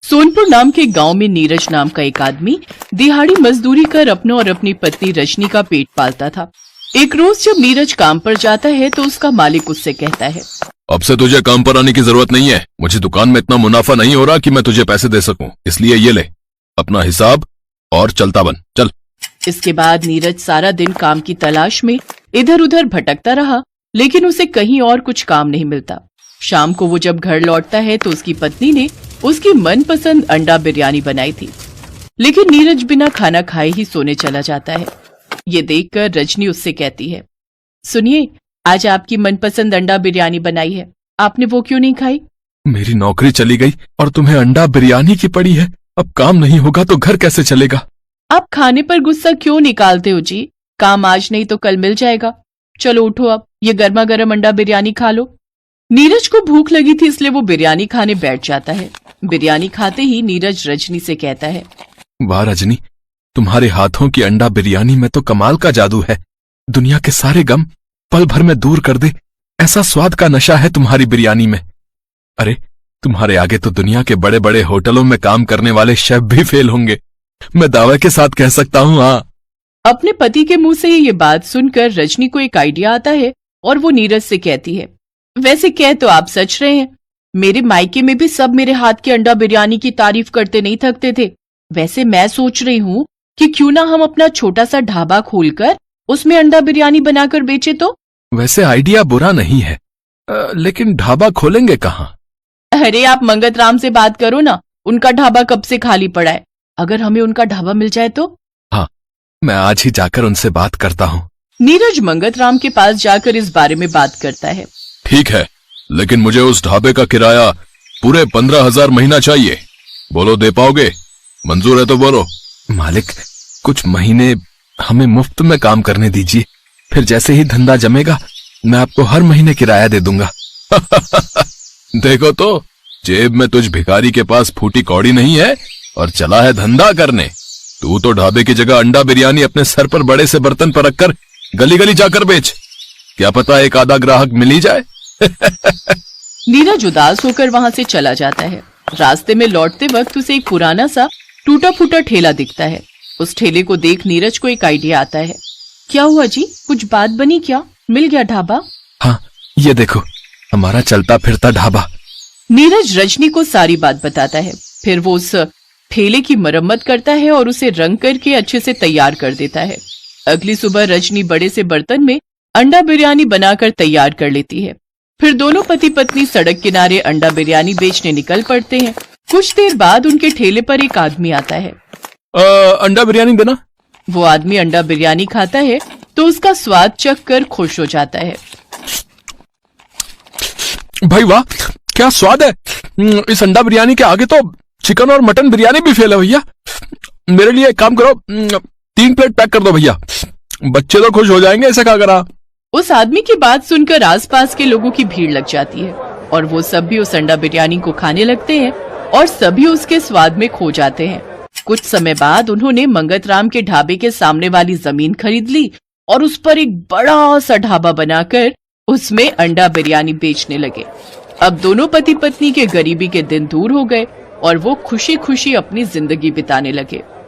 सोनपुर नाम के गांव में नीरज नाम का एक आदमी दिहाड़ी मजदूरी कर अपना और अपनी पत्नी रजनी का पेट पालता था। एक रोज जब नीरज काम पर जाता है तो उसका मालिक उससे कहता है, अब से तुझे काम पर आने की जरूरत नहीं है। मुझे दुकान में इतना मुनाफा नहीं हो रहा कि मैं तुझे पैसे दे सकूं, इसलिए ये ले अपना हिसाब और चलता बन, चल। इसके बाद नीरज सारा दिन काम की तलाश में इधर उधर भटकता रहा, लेकिन उसे कहीं और कुछ काम नहीं मिलता। शाम को वो जब घर लौटता है तो उसकी पत्नी ने उसकी मनपसंद अंडा बिरयानी बनाई थी, लेकिन नीरज बिना खाना खाए ही सोने चला जाता है। ये देखकर रजनी उससे कहती है, सुनिए, आज आपकी मनपसंद अंडा बिरयानी बनाई है, आपने वो क्यों नहीं खाई? मेरी नौकरी चली गई और तुम्हें अंडा बिरयानी की पड़ी है। अब काम नहीं होगा तो घर कैसे चलेगा? आप खाने पर गुस्सा क्यों निकालते हो जी? काम आज नहीं तो कल मिल जाएगा। चलो उठो, अब ये गर्मा गर्म अंडा बिरयानी खा लो। नीरज को भूख लगी थी, इसलिए वो बिरयानी खाने बैठ जाता है। बिरयानी खाते ही नीरज रजनी से कहता है, वाह रजनी, तुम्हारे हाथों की अंडा बिरयानी में तो कमाल का जादू है। दुनिया के सारे गम पल भर में दूर कर दे, ऐसा स्वाद का नशा है तुम्हारी बिरयानी में। अरे तुम्हारे आगे तो दुनिया के बड़े बड़े होटलों में काम करने वाले शेफ भी फेल होंगे, मैं दावे के साथ कह सकता हूँ। हाँ। अपने पति के मुंह से ये बात सुनकर रजनी को एक आइडिया आता है और वो नीरज से कहती है, वैसे कह तो आप सच रहे हैं, मेरे मायके में भी सब मेरे हाथ की अंडा बिरयानी की तारीफ करते नहीं थकते थे। वैसे मैं सोच रही हूँ कि क्यों ना हम अपना छोटा सा ढाबा खोलकर उसमें अंडा बिरयानी बनाकर बेचे तो। वैसे आइडिया बुरा नहीं है, लेकिन ढाबा खोलेंगे कहाँ? अरे आप मंगत राम से बात करो ना, उनका ढाबा कब से खाली पड़ा है। अगर हमें उनका ढाबा मिल जाए तो? हाँ, मैं आज ही जाकर उनसे बात करता हूँ। नीरज मंगत राम के पास जाकर इस बारे में बात करता है। ठीक है, लेकिन मुझे उस ढाबे का किराया पूरे 15,000 महीना चाहिए। बोलो दे पाओगे? मंजूर है तो बोलो। मालिक, कुछ महीने हमें मुफ्त में काम करने दीजिए, फिर जैसे ही धंधा जमेगा मैं आपको हर महीने किराया दे दूंगा। देखो तो, जेब में तुझ भिखारी के पास फूटी कौड़ी नहीं है और चला है धंधा करने। तू तो ढाबे की जगह अंडा बिरयानी अपने सर पर बड़े से बर्तन पर रखकर गली गली जाकर बेच, क्या पता एक आधा ग्राहक मिल ही जाए। नीरज उदास होकर वहां से चला जाता है। रास्ते में लौटते वक्त उसे एक पुराना सा टूटा फूटा ठेला दिखता है। उस ठेले को देख नीरज को एक आइडिया आता है। क्या हुआ जी, कुछ बात बनी क्या? मिल गया ढाबा? हाँ, ये देखो हमारा चलता फिरता ढाबा। नीरज रजनी को सारी बात बताता है। फिर वो उस ठेले की मरम्मत करता है और उसे रंग करके अच्छे से तैयार कर देता है। अगली सुबह रजनी बड़े से बर्तन में अंडा बिरयानी बनाकर तैयार कर लेती है। फिर दोनों पति पत्नी सड़क किनारे अंडा बिरयानी बेचने निकल पड़ते हैं। कुछ देर बाद उनके ठेले पर एक आदमी आता है। अंडा बिरयानी देना। वो आदमी अंडा बिरयानी खाता है तो उसका स्वाद चख कर खुश हो जाता है। भाई वाह, क्या स्वाद है। इस अंडा बिरयानी के आगे तो चिकन और मटन बिरयानी भी फेल है भैया। मेरे लिए एक काम करो, 3 प्लेट पैक कर दो भैया, बच्चे तो खुश हो जाएंगे ऐसे खा कर। उस आदमी की बात सुनकर आसपास के लोगों की भीड़ लग जाती है और वो सब भी उस अंडा बिरयानी को खाने लगते हैं और सभी उसके स्वाद में खो जाते हैं। कुछ समय बाद उन्होंने मंगत राम के ढाबे के सामने वाली जमीन खरीद ली और उस पर एक बड़ा सा ढाबा बनाकर उसमें अंडा बिरयानी बेचने लगे। अब दोनों पति पत्नी के गरीबी के दिन दूर हो गए और वो खुशी खुशी अपनी जिंदगी बिताने लगे।